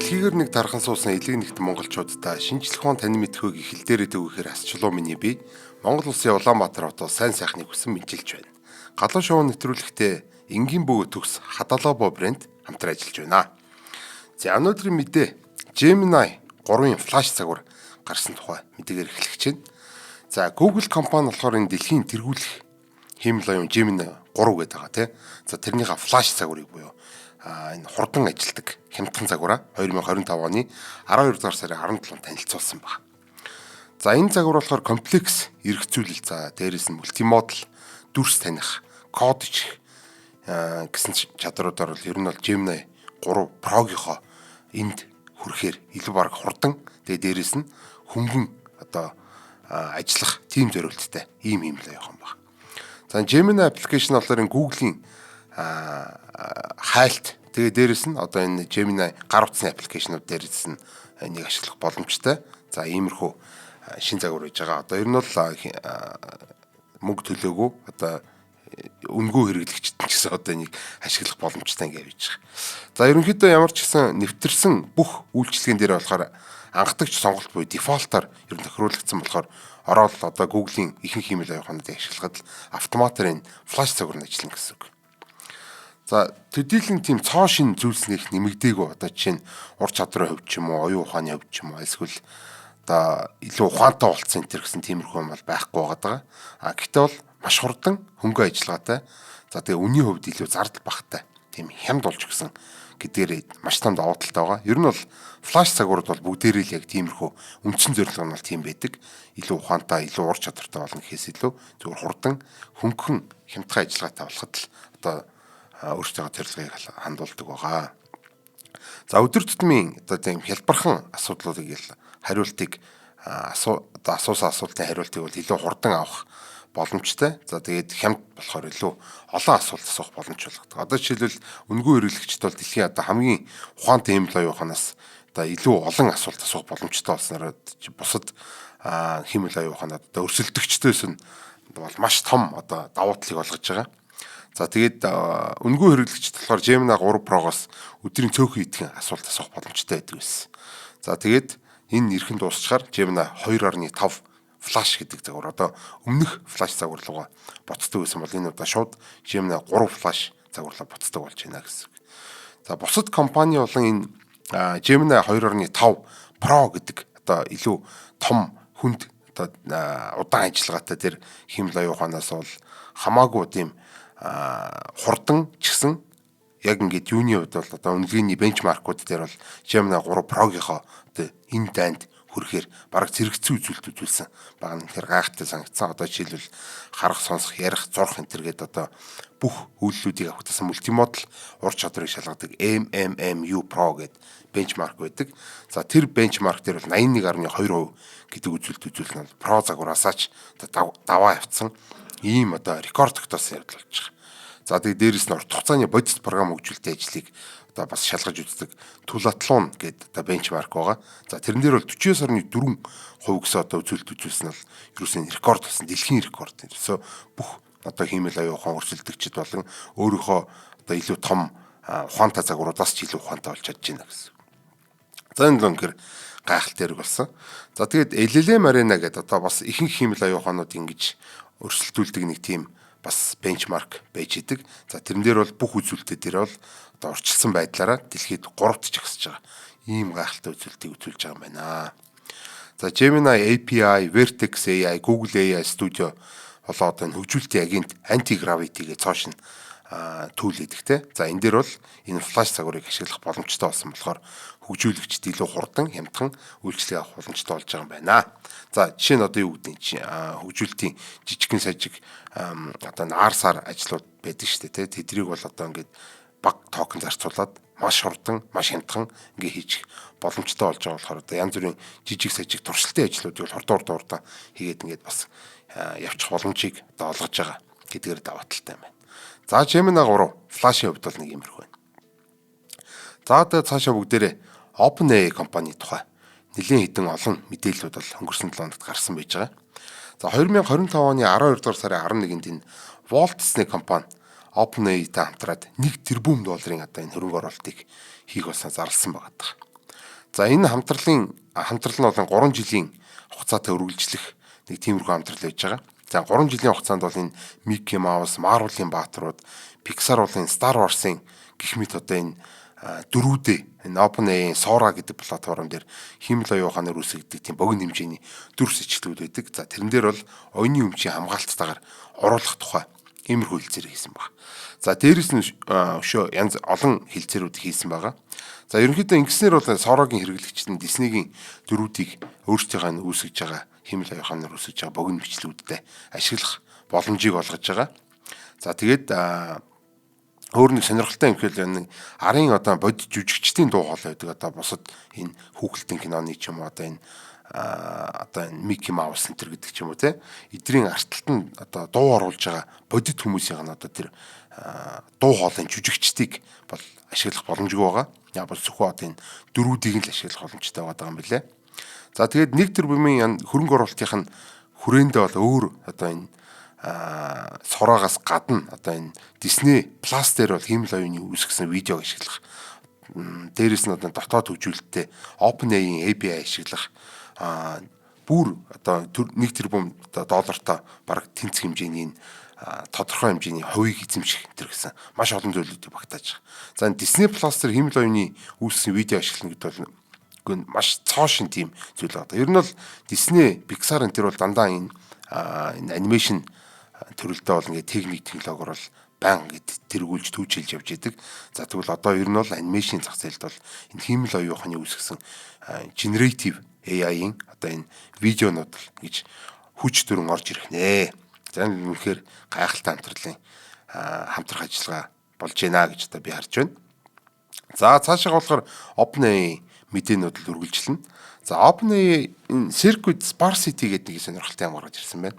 Дэлхийгээр нэг дархан суусан элэг нэгт монголчуудаа шинжлэх ухааны танин мэдхүйг их хэл дээрээ төгөөхөр асчлуу миний бие Монгол улсын Улаанбаатар хотод сайн сайхныг хүсэн мэдчилж байна. Галуу шоу нэвтрүүлэгтээ энгийн бөгөөд төгс Хадалобо брэнд хамтран ажиллаж байна. За өнөөдрийн мэдээ Gemini 3-ын флаш цагуур гарсан тухай мэдээгээр эхлэх чинь. За Google компани болохоор энэ дэлхийн тэргүүлэх хиймэл оюун Gemini 3 гэдэг байгаа тийм. За тэрнийхээ флаш цагуурыг буюу энэ хурдан ажилдаг хямдхан загвараа 2025 оны 12 дугаар сарын 17-нд танилцуулсан байна. За энэ загвар болохоор комплекс эргцүүлэл, за дээрээс нь мультимодал, дүрс таних, код ичих гэсэн чадруудаар бол ер нь бол Gemini 3 Pro-гийнхоо энд хүрэхээр илүү баг хурдан, тэгээ дээрээс нь хөнгөн одоо ажиллах тим зориулттай ийм л явах юм байна. За Gemini application болохоор энэ Google-ийн хайлт, тэгээ дээрэс нь одоо энэ Gemini гар утасны аппликейшнууд дээрээс нь энийг ашиглах боломжтой. За иймэрхүү шин загвар хийж байгаа. Одоо ер нь бол мөнгө төлөөгүй одоо үнгүй хэрэглэгчд ч гэсэн одоо энийг ашиглах боломжтой гэж хийж байгаа. За ерөнхийдөө ямар ч гэсэн нэвтэрсэн бүх үйлчилгээнд дээр болохоор анхдагч сонголт буюу дефолтоор ер нь тохируулагдсан болохоор ороод одоо Google-ийн ихэнх хиймэл оюухануудыг ашиглахад автоматар энэ флаш загвар нь ажиллана гэсэн үг. За төдийлөн тийм цоо шин зүйлснийх нэмэгдээгүй. Одоо жишээ нь ур чадрын хувьд ч юм уу, оюун ухааны хувьд ч юм уу, эсвэл одоо илүү ухаантай болцсон энэ төр гэсэн тиймэрхүү юм бол байхгүй байгаа. Гэхдээ бол маш хурдан хөнгөн ажиллагаатай. За тэгээ үнийн хувьд илүү зардал багтай. Тийм хямд болж гисэн гэдгээр маш том давуу талтай байгаа. Ер нь бол флаш цагуурд бол бүгдээрээ л яг тиймэрхүү үндсэн зорилго нь бол тийм байдаг. Илүү ухаантай, илүү ур чадвартай болно гэхээс илүү зөвхөн хурдан хөнгөн хямдхан ажиллагаатай болоход л одоо өөрсдөө зорилгыг хандуулдаг байгаа. За өдөр тутмын одоо тийм хялбархан асуудлуудыг хариултыг асуусан асуултын хариултыг бол илүү хурдан авах боломжтой. За тэгээд хямд болохоор илүү олон асуулт асуух боломж болгодог. Одоо жишээлбэл үнгүй хэрэглэгчд бол дэлхийн одоо хамгийн ухаантай хиймэл оюуханаас одоо илүү олон асуулт асуух боломжтой болсноор бусад хиймэл оюуханад одоо өрсөлдөгчдөөс нь бол маш том одоо давуу талыг олгож байгаа. За тэгээд үнгүй хэрэглэгчд болохоор Gemini 3 Pro-гоос өдрийн цөөхөн идэхэн асуулт асуух боломжтой байдаг байсан. За тэгээд энэ нэрхэн дуусчаар Gemini 2.5 флаш гэдэг загвар одоо өмнөх флаш загвар руугаа буцдаг гэсэн бол энэ удаа шууд Gemini 3 флаш загварлаа буцдаг болж байна гэсэн. За бусад компани болон энэ Gemini 2.5 Pro гэдэг одоо илүү том хүнд одоо удаан ажиллагаатай тэр хиймэл оюуханаас бол хамаагүй тийм хурдан ч гэсэн яг ингээд юуны хувьд бол одоо үнэлгээний бенчмаркууд дээр бол Gemini 3 Pro-гийнхоо одоо энэ дайнд хүрэхээр бараг зэрэгцүү үзүүлэлт үзүүлсэн баг нь тэр гайхалтай санагдсан. Одоо жишээлбэл харах, сонсох, ярих, зурх энэ төргээд одоо бүх үйлдэлүүдийг авах гэсэн мультимодал ур чадварыг шалгадаг MMMU Pro гэдэг бенчмарк байдаг. За тэр бенчмарк дээр бол 81.2% гэдэг үзүүлэлт үзүүлсэн нь Pro загвараасаач даваа явцсан ийм одоо рекорд тогтоосон явдал болж байгаа. За тэгээд дээрэс нь урт хугацааны бодис програм хөгжүүлэлтийн ажлыг одоо бас шалгаж үздэг Tulatlon гэдэг одоо бенчмарк байгаа. За тэрэн дээр бол 49.4% гэсэн одоо үзүүлэлт үзүүлсэн нь ерөөсөө рекорд болсон, дэлхийн рекорд. Ерөөсөө бүх одоо хиймэл оюухан өрсөлдөгчд болон өөрийнхөө одоо илүү том ухаантай загваруудаас ч илүү ухаантай болж чадж байна гэсэн. За энэ л үнэхээр гайхалтай хэрэг болсон. За тэгээд LLM Arena гэдэг одоо бас ихэнх хиймэл оюуханууд ингэж өрсөлдүүлдэг нэг тийм бас бенчмарк байж идэг. За тэрэн дээр бол бүх үзүүлэлтүүд дээр бол одоо орчилсан байдлаараа дэлхийд 3-т жагсаж байгаа. Ийм гайхалтай үзүүлэлтийг үзүүлж байгаа юм байна. За Gemini API, Vertex AI, Google AI Studio болоо одоо хөгжүүлэлтийн агент anti-gravity-гээ цоошин түүл идэгтэй. За энэ дээр бол энэ флаш загварыг ашиглах боломжтой болсон болохоор хөгжүүлэгчд илүү хурдан, хямдхан үйлчлэг авах боломжтой болж байгаа юм байна. За жишээ нь одоо юу гэдэг чинь хөгжүүлэлтийн жижигхэн сажиг одоо R-саар ажлууд байдаг шүү дээ. Тэдрийг бол одоо ингээд баг токен зарцуулаад маш хурдан, маш хямдхан ингээ хийж боломжтой болж байгаа болохоор одоо янз бүрийн жижиг сажиг туршилтын ажлуудыг хурдан хийгээд ингээд бас явчих боломжийг одоо олгож байгаа гэдгээр даваа талтай юм байна. За Gemini 3 флашийн хувьд бол нэг юмрх байна. За одоо цаашаа бүгдээрээ OpenAI компани тухай нэлийн хэдэн олон мэдээллүүд бол өнгөрсөн 7 хоногт гарсан байж байгаа. За 2025 оны 12 дугаар сарын 11-нд энэ Walt Disney компани OpenAI-тай хамтраад $1 тэрбум одоо энэ хөрөнгө оруулалтыг хийх болсоо зарласан байгаа. За энэ хамтрал нь бол 3 жилийн хугацаатай үргэлжлэх нэг тиймэрхүү хамтрал байж байгаа. За 3 жилийн хугацаанд бол энэ Mickey Mouse, Marvel-ийн бааtruуд, Pixar болон Star Wars-ын гэх мэт одоо энэ дөрүүдээ энэ OpenAI Sora гэдэг платформ дээр хиймэл оюун ухаанаар үүсгдэг тийм богино хэмжээний дүр сэжиглүүд байдаг. За тэрэн дээр бол оюуны өмчийн хамгаалцтайгаар оруулах тухай иймэрхүү хэлцээр хийсэн баг. За дээрэс нь өшөө янз олон хэлцээрүүд хийсэн байгаа. За ерөнхийдөө ингэснээр бол Sora-гийн хэрэглэгчид нь Disney-гийн дөрүүдийг өөрсдийнхөө үүсгэж байгаа хиймэл оюун ухаанаар үүсгэж байгаа богино бичлэгүүдтэй ашиглах боломжийг олгож байгаа. За тэгээд өөр нэг сонирхолтой юм гэхэл нэг арын одоо бодит жүжигчдийн дуу хоолой байдаг. Одоо бусад энэ хүүхэлдэйн киноны ч юм уу одоо энэ Mickey Mouse энэ гэдэг ч юм уу те эдний арталтанд одоо дуу оруулж байгаа бодит хүмүүсийн одоо тэр дуу хоолойн жүжигчдийг бол ашиглах боломжгүй байгаа. Яг бол зөвхөн одоо энэ дөрүүдийг л ашиглах боломжтой байгаа юм билэ. За тэгээд нэг төр бумын хөрөнгө оруулалтынх нь хүрээндээ бол өөр одоо энэ Сорагаас гадна одоо энэ Disney Plus дээр бол хиймэл оюуны үүсгэсэн видеог ашиглах. Дээрээс нь одоо дотоод хөгжүүлэлттэй OpenAI-ийн API ашиглах бүр одоо 1 тэрбум доллартай бараг тэнцэх хэмжээний тодорхой хэмжээний хувийг эзэмших энэ гэсэн маш олон зүйлүүдийг багтааж байгаа. За Disney Plus дээр хиймэл оюуны үүсгэсэн видео ашиглана гэдэг бол маш цоошин тийм зүйл байна. Ер нь бол Disney, Pixar энэ төр бол дандаа энэ анимашн төрөлдөө бол ингээд технологиор бол баян гэд тэргүүлж түүчилж явж идэг. За тэгвэл одоо ер нь бол анимашн зах зээлд бол энэ хиймэл оюун ухааны үүсгэсэн generative AI-ийн одоо энэ видеонууд гэж хүч төрөн орж ирэх нэ. За энэ үнэхээр гайхалтай хамтрах ажиллагаа болж байна гэж одоо би харж байна. За цаашаа болохоор OpenAI мэдээнүүд л үргэлжлэнэ. За OpenAI энэ Circuit Sparsity гэдэг нэг сонирхолтой юм гаргаж ирсэн байна.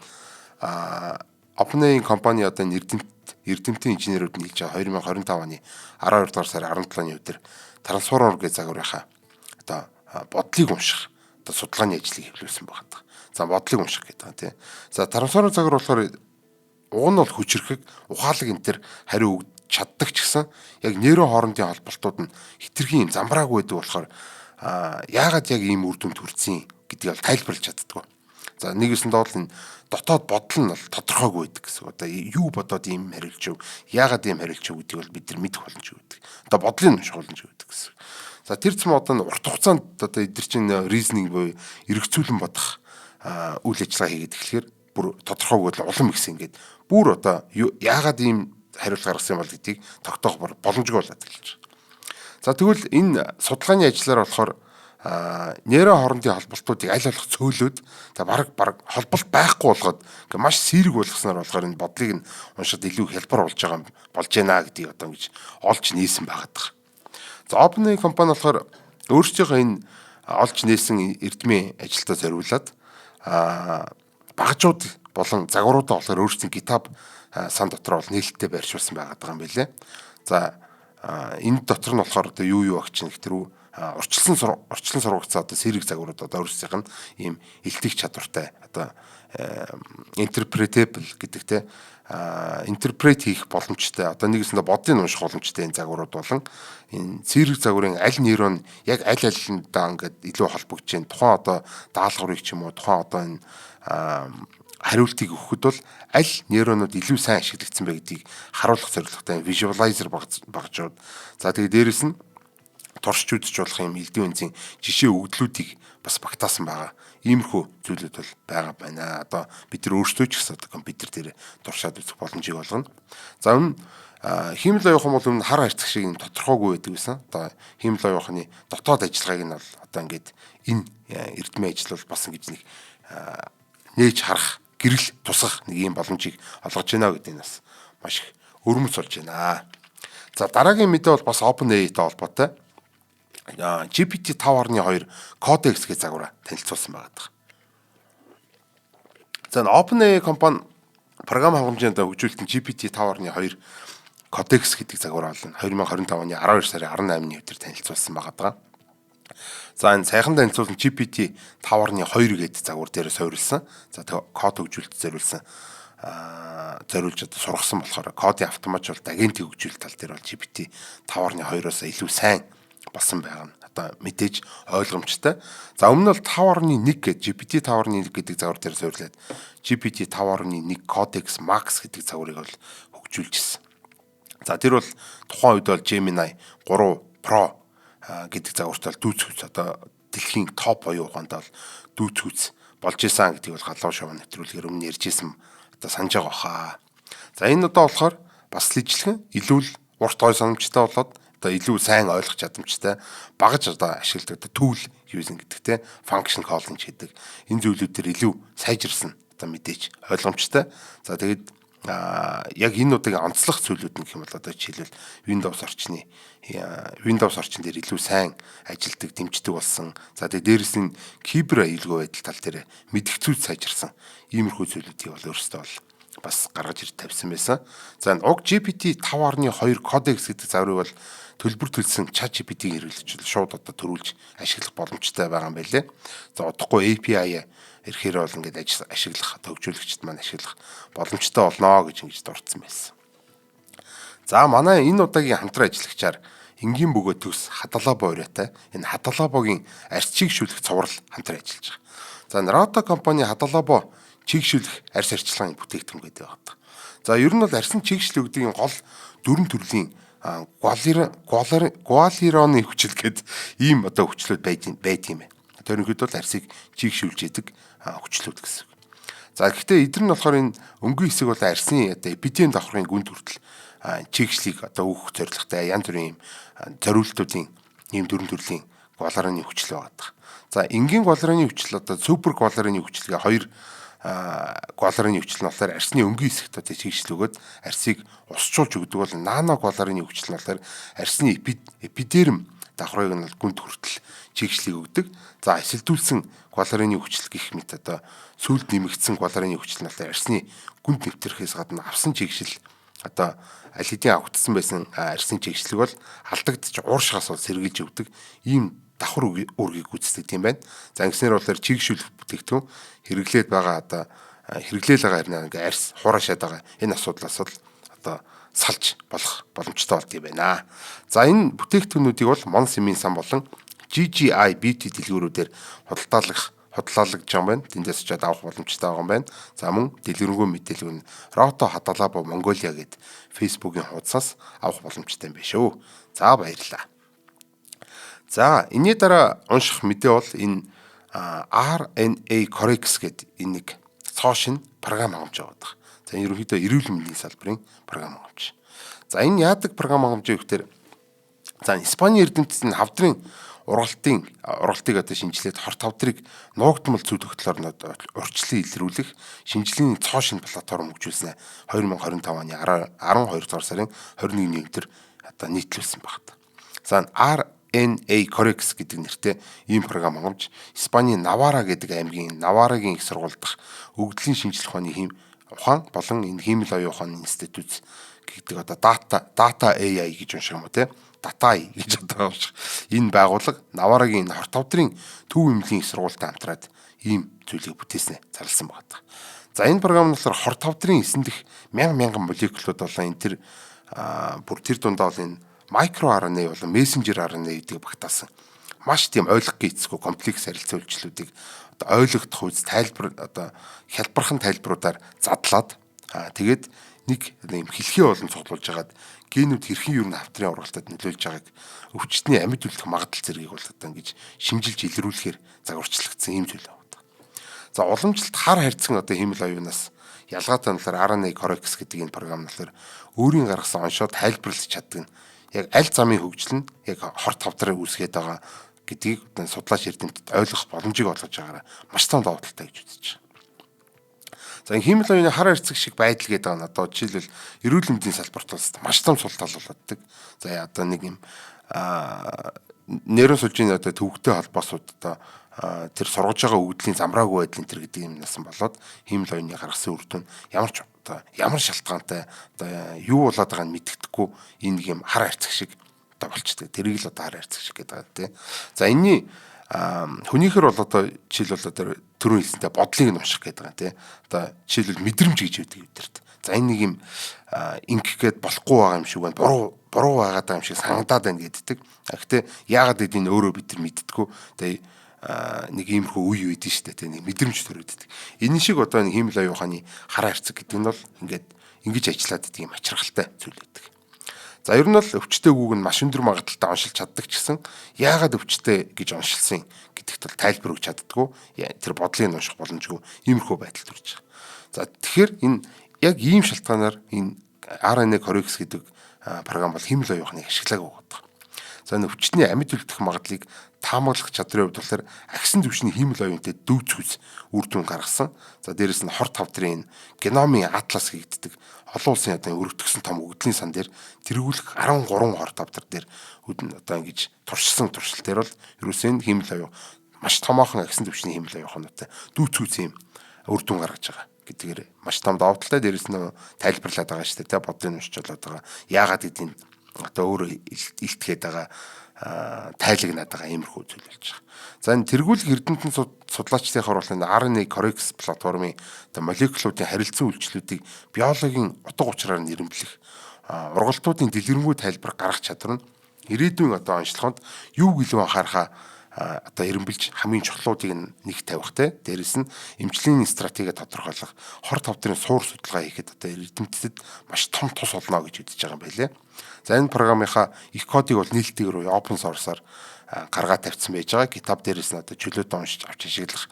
OpenAI компани одоо эрдэмтэн инженерүүд нийлж байгаа 2025 оны 12 дугаар сарын 17-ны өдөр трансформер гэж загварынхаа одоо бодлыг унших одоо судалгааны ажлыг хэвлүүлсэн байгаа. За бодлыг унших гэдэг тийм. За трансформер загвар болохоор уг нь бол хүчрхэг, ухаалаг энэ төр хариу өгч чаддаг ч гэсэн яг нейрон хоорондын холболтууд нь хитрхи юм замбраагүй байдаг болохоор яагаад яг ийм үр дүнд хүрсэн гэдгийг тайлбарлаж чаддаггүй. За нэгэсэнд бол энэ дотоод бодол нь бол тодорхойгүй байдаг гэсэн. Одоо юу бодоод ийм хариулж өг, яагаад ийм хариулж өг гэдгийг бол бид нар мэдэх боломжгүй байдаг. Одоо бодлын унших боломжгүй байдаг гэсэн. За тэр зам одоо урт хугацаанд одоо эдгээр чинь reasoning буюу эргэцүүлэн бодох үйл ажиллагаа хийгээд эхлэхээр бүр тодорхойгүй л улам ихсэн ингээд бүр одоо яагаад ийм хариулт гаргасан юм бол гэдгийг тогтоох боломжгүй болоод эхэлж байна. За тэгвэл энэ судалгааны ажлаар болохоор нейрон хоорондын холболтуудыг аль болох цөөлөөд баг холболт байхгүй болгоод маш сэрэг болгосноор болохоор энэ бодлыг нь уншихад илүү хялбар болж байна гэдгийг одоо ингэж олж нээсэн байгаа. За OpenAI компани болохоор өөрсдийнхөө энэ олж нээсэн эрдмийн ажилдаа зориулаад багажууд болон загваруудаа болохоор өөрсдийн GitHub сан дотор бол нээлттэй байршуулсан байгаа юм билэ. За энэ дотор нь болохоор одоо юу агч нэг тэр орчлон сургагцаа одоо сэрэг загварууд одоо өөрсдийнх нь ийм илтгэх чадвартай одоо interpretable гэдэг те интерпрет хийх боломжтой одоо нэгэсэндээ бодлыг унших боломжтой энэ загварууд болон энэ сэрэг загварын аль нейрон яг алиндаа ингээд илүү холбогдож байна. Тухайн одоо даалгаврыг ч юм уу тухайн одоо энэ хариултыг өгөхөд бол аль нейронууд илүү сайн ашиглагдсан бэ гэдгийг харуулах зорилготой visualizer багжууд. За тэгээд дээрэс нь туршиж үзэж болох юм элдэн үнцийн жишээ өгдлүүдийг бас багтаасан байгаа. Иймэрхүү зүйлүүд бол байгаа байна. Одоо бид нар өөрсдөө ч гэсэн одоо компьютер дээр туршаад үзэх боломжийг олгоно. За өмнө хиймэл оюун ухаан бол өмнө хар харьцах шиг юм тодорхойгүй байдаг гэсэн. Одоо хиймэл оюун ухааны дотоод ажиллагааг нь бол одоо ингээд энэ эрдмийн ажил бол бас ингэж нэг нээж харах гэрэл тусах нэг юм боломжийг олгож байна гэдэг нь бас маш их өрмөц болж байна. За дараагийн мэдээ бол бас OpenAI-тай холбоотой. GPT-5.2 Codex гэж загвараа танилцуулсан байгаа. За OpenAI компани програм хангамжинд хөгжүүлэлтийн GPT-5.2 Codex гэдэг загвараа бол 2025 оны 12 сарын 18-ны өдөр танилцуулсан байгаа. За энэ сайхан танилцуулсан GPT-5.2 гэдэг загвар дээр суурилсан. За код хөгжүүлэлт зориулж сургасан болохоор кодын автоматжуулалт агентийг хөгжүүлэлт тал дээр бол GPT-5.2-оос илүү сайн болсон байгаа нь одоо мэдээж ойлгомжтой. За өмнө нь бол 5.1 гэдэг GPT 5.1 гэдэг загвар дээр суйрлаад GPT 5.1 Codex Max гэдэг загварыг бол хөгжүүлж ирсэн. За тэр бол тухайн үед бол Gemini 3 Pro гэдэг загварт бол дүүцгүүц одоо дэлхийн топ оюун ухаанд бол дүүцгүүц болж исэн гэдгийг бол галуу шоу нэвтрүүлгээр өмнө ярьжсэн одоо санаж байгаа хаа. За энэ одоо болохоор бас л ижлэгэн илүү л урт гой санамжтай болоод одоо илүү сайн ойлгох чадамжтай багаж одоо ашигладаг одоо tool using гэдэг те function calling гэдэг энэ зүйлүүдээр илүү сайжирсан одоо мэдээж ойлгомжтой. За тэгээд яг энэ удаагийн онцлог зүйлүүд нь гэх юм бол одоо жишээлбэл Windows орчин дээр илүү сайн ажилдаг, дэмждэг болсон. За тэгээд дээрэс нь кибер аюулгүй байдал тал дээр мэдгцүүд сайжирсан. Иймэрхүү зүйлүүдийг бол өөрөөсөө бол бас гаргаж ирж тавьсан байсан. За уг GPT 5.2 Codex гэдэг загварыг бол төлбөр төлсөн ChatGPT-ийг хэрэглэж шууд одоо төрүүлж ашиглах боломжтой байгаа юм байлээ. За удахгүй API ирэхээр бол ингээд ашиглах төгжүүлэгчд маань ашиглах боломжтой болно гэж ингэж дурдсан байсан. За манай энэ удаагийн хамтран ажиллагчаар энгийн бөгөөд төс Хадалабо ураатай энэ Хадалабогийн арьс чигшүүлэх цуврал хамтран ажиллаж байгаа. За Narota компани Хадалабо чигшүүлэх арьс арчилгааны бүтээгдэхүүн гэдэг байна. За ер нь бол арьсан чигшлэгүүдийн гол дөрвөн төрлийн гуалироны хүчил гэдэг ийм одоо хүчлүүд байт юм байна. Тэрнийхэд бол арьсыг чигшүүлж яадаг хүчлүүд гэсэн. За гэхдээ эдгээр нь болохоор энэ өнгийн хэсэг бол арьсны одоо эпидем давхрын гүнд хүртэл чигшлийг одоо өгөх зорилготой янз бүрийн зориултуудын ийм дөрвөн төрлийн гуалироны хүчил байгаа. За энгийн гуалироны хүчил одоо супер гуалироны хүчлэгээ хоёр гуалироны хүчил нь болохоор арьсны өнгийн хэсэгт одоо чигшил өгөөд арьсыг усчуулж өгдөг бол нано гуалироны хүчил нь болохоор арьсны эпидерм давхрыг нь гүнд хүртэл чигшлийг өгдөг. За эсэлдүүлсэн гуалироны хүчил гэх мэт одоо сүүлд нэмэгдсэн гуалироны хүчил нь болохоор арьсны гүнд нэвтрэхээс гадна авсан чигшил одоо аль хэдийн авагдсан байсан арьсны чигшлэг бол алдагдчих ууршихаас бол сэргийлж өгдөг ийм давхар үүргийг гүйцэтгэдэг юм байна. За ингэснээр бол чигшүүлэх бүтээгдэхүүн хэрэглээд байгаа одоо хэрэглээл байгаа хэрнээ ингээ арьс хураашаад байгаа энэ асуудлаас бол одоо салж болох боломжтой болд юм байна. За энэ бүтээгдэхүүнүүдийг бол Монсемийн сан болон GGI BT дэлгүүрүүдээр худлаалагж байгаа юм байна. Тэндээс ч авах боломжтой байгаа юм байна. За мөн дэлгэрэнгүй мэдээлэл нь Roto Hadalabo Mongolia гэд Facebook-ийн хуудасаас авах боломжтой юм байна шүү. За баярлалаа. За энэний дараа унших мэдээ бол энэ RNA Correx гэдэг энэ нэг цоошин програм хангамж байгаа. За ерөнхийдөө эрүүл мэндийн салбарын програм хангамж. За энэ яадаг програм хангамж гэхээр за Испани эрдэмтдийн хавдрын ургалтыг одоо шинжилээд хорт хавдрыг нуугдмал зүй тогтлоор урьдчилан илрүүлэх шинжилгээний цоошин платформ хөгжүүлсэн 2025 оны 12 дугаар сарын 21-ний өдөр одоо нийтлүүлсэн багт. За RNA Correx гэдэг нэртэй ийм програм хангамж Испаний Навара гэдэг аймгийн Наварагийн их сургууль дахь өгдлийн шинжилх ухааны ухаан болон энэ хиймэл оюун ухааны институт гэдэг одоо data AI гэж унших юм уу те дата гэж одоо унших. Энэ байгууллага Наварагийн хорт хавдрын төв эмнэлгийн их сургуультай хамтраад ийм зүйлийг бүтээснэ зарласан байна. За энэ програм нь болохоор хорт хавдрын эсэн дэх мянган молекулууд болон энэ тэр бүр тэр дундаа бол энэ микро RNA болон мессенжер RNA гэдэг багтаасан маш тийм ойлгох гэцгүй комплекс харилцаа үйлчлүүдийг одоо ойлгох үз тайлбар одоо хялбархан тайлбаруудаар задлаад тэгээд нэг юм хэлхий болон цуглуулж хагаад генүүд хэрхэн юу н хавтрын ургалтад нөлөөлж байгааг өвчтний амьд үлдэх магадлал зэргийг бол одоо ингэж шимжилж илрүүлэхээр загварчлагдсан юм зүйл байна. За уламжлалт хар харьцан одоо хиймэл оюунаас ялгаатай нь RNA Correx гэдэг энэ програм нь өөрийн гаргасан оншоо тайлбарлаж чаддаг нь яг аль замын хөгжил нь яг хорт хавдрыг үүсгээд байгаа гэдгийг судлаач эрдэмтэд ойлгох боломжийг олгож байгаараа маш том давуу талтай гэж үзэж байна. За энэ хиймэл оюуны хар харьцаг шиг байдал гэдэг нь одоо жишээлбэл эрүүл мэндийн салбарт бол маш том сул тал болдог. За одоо нэг юм нейросулжийн одоо төвөгтэй холбоосууд одоо тэр сургаж байгаа өгдлийн замраагүй байдал энэ төр гэдэг юм насан болоод хиймэл оюуны гаргасан үр дүн ямар шалтгаантай одоо юу болоод байгааг нь мэддэхгүй энэ нэг юм хар харьцаг шиг одоо болчтой. Тэрийг л одоо хар харьцаг шиг гэдэг байгаа тийм. За энэний хүнийхэр бол одоо жишээлбэл одоо түрүү хэлсэнтэй бодлыг нь унших гэдэг байгаа тийм. Одоо жишээлбэл мэдрэмж гэж үүдэг бидэрт. за энэ нэг юм ингэх гээд болохгүй байгаа юм шиг байна. Буруу байгаад байгаа юм шиг санагдаад байна гэддэг. Гэхдээ яагаад гэвэл энэ өөрөө бид нар мэддэггүй. Тэгээ нэг иймэрхүү үе үйдэн штэ тэ нэг мэдрэмж төрөөддөг. Энэ шиг одоо нэг хиймэл оюун ухааны хараа харцаг гэдэг нь бол ингэж ажиллаад идэг юм ачиргалтай зүйл байдаг. За ер нь бол өвчтөе үгүүг нь маш өндөр магадлалтай оншилж чаддаг ч гэсэн яагаад өвчтөе гэж оншилсан гэдэгт бол тайлбар өгч чаддаггүй. Тэр бодлыг унших боломжгүй иймэрхүү байдал төрж байгаа. За тэгэхээр энэ яг ийм шалтгаанаар энэ RNA Correx гэдэг програм бол хиймэл оюун ухааныг ашиглаагүй байдаг. За энэ өвчтний амьд үлдэх магадлалыг таамаглах чадрын хувьд болохоор агсан түвшний хиймэл оюунтай дүүцгүйс үр дүн гаргасан. За дээрэс нь хор тавдрын геномын атлас хийгддэг олон улсын одоо өргөдгсөн том өгдлийн сан дээр тэргүүлэх 13 хор тавдар дээр одоо ингэж туршилсан туршил дээр бол ерөөсөө энэ хиймэл оюун маш томоохон агсан түвшний хиймэл оюунтай дүүцгүйс юм үр дүн гаргаж байгаа гэдгээр маш том давуу талтай дээрэс нь тайлбарлаад байгаа шүү дээ. Бодлыг уншиж болоод байгаа. Яагаад гэдгийг одоо өөрөө илтгэхэд байгаа тайлагнаад байгаа иймэрхүү зүйл болж байгаа. За энэ тэргүүлэх эрдэмтэн судлаачдын харуулсан RNA Correx платформын одоо молекулуудын харилцан үйлчлүүдийг биологийн утга учраар нэрэмжлэх ургалтуудын дэлгэрэнгүй тайлбар гаргах чадвар нь ирээдүйн одоо онцлогонд юу гэлөө анхаарахаа одоо эренбэлж хамгийн чухлуудыг нэг тавих те дээрэс нь эмчлийн стратеги тодорхойлох хор тавдрын суур судалгаа хийхэд одоо эрдэмтэд маш том тус олно гэж үзэж байгаа юм байлээ. За энэ програмынхаа их кодыг бол нийлдэгээр open source-аар гаргаад тавьсан байж байгаа. GitHub дээрээс нь одоо чөлөөтэй уншиж авч ашиглах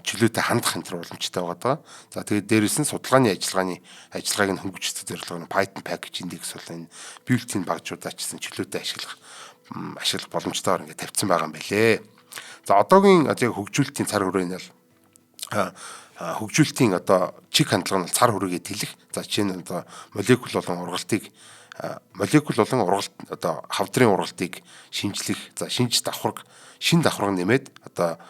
чөлөөтэй хандах энэ төр боломжтой байгаа. За тэгээд дээрээс нь судалгааны ажиллагааг нь хөнгөвчлөх зорилгоор Python package index бол энэ built-in багжуудаа ч гэсэн чөлөөтэй ашиглах боломжтойгоор ингээд тавьсан байгаа юм байлээ. За одоогийн яг хөгжүүлэлтийн цар хүрээний бол хөгжүүлэлтийн одоо чиг хандлага нь цар хүрээгээ тэлэх. За жишээ нь одоо молекул болон ургалтыг одоо хавдрын ургалтыг шинжлэх. За шинж давхарга нэмээд одоо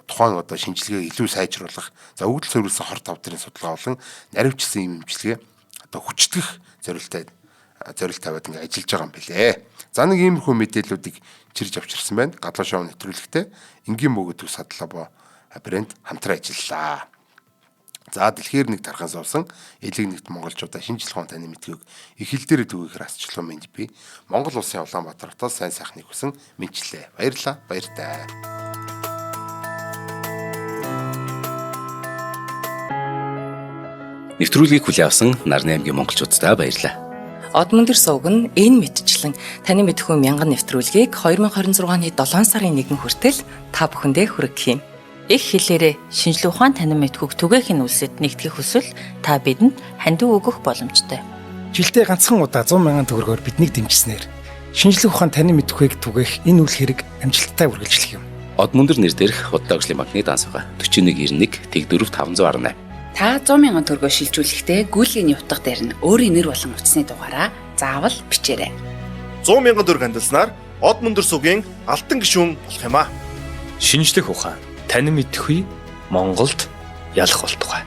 тухайн одоо шинжилгээ илүү сайжруулах. За өгдөл суурилсан хор тавдрын судалгаа болон наривчсан юм имчилгээ одоо хүчтгэх зорилт тавиад ингээд ажиллаж байгаа юм билээ. За нэг иймэрхүү мэдээллүүдийг чирж авчирсан байна. Гадлаа шоу нэвтрүүлэгтээ энгийн бөгөөд садлаа брэнд хамтран ажиллалаа. За дэлхийр нэг тархаас авсан элэг нэгт монголчуудаа шинжлэх ухааны таны мэдгийг их хэл дээр түгээхээр асчлаа мэнд би Монгол улсын Улаанбаатар хотоос сайн сайхныг хүсэн мэдчлээ. Баярлалаа. Баяртай. Нэвтрүүлгийг хүлээн авсан Нарны аймгийн монголчуудаа баярлалаа. Одмондөр сувг нь энэ мэдчлэн таны мэдхүй мянган нэвтрүүлгийг 2026 оны 7 сарын 1 хүртэл та бүхэндээ хүргэх юм. Их хэлээрээ шинжлэх ухаан танин мэдхүйг түгээхийн үлсэд нэгтгэх хүсвэл та бидэнд хандив өгөх боломжтой. Жилдээ ганцхан удаа 100,000 төгрөгөөр биднийг дэмжснээр шинжлэх ухаан танин мэдхүйг түгээх энэ үйл хэрэг амжилттай үргэлжлэх юм. Одмондөр нэр дээрх Худал агшлын банкны дансгаа 4191 Тэг 4518. Та 100,000 төгрөгөөр шилжүүлэхдээ гүйлгээний утга дээр нь өөрийн нэр болон утасны дугаараа заавал бичээрэй. 100,000 төгрөг хандалснаар Одмондөр сувгийн алтан гишүүн болох юм а. Шинжлэх ухаан танин мэдхгүй Монголд ялах болтугай.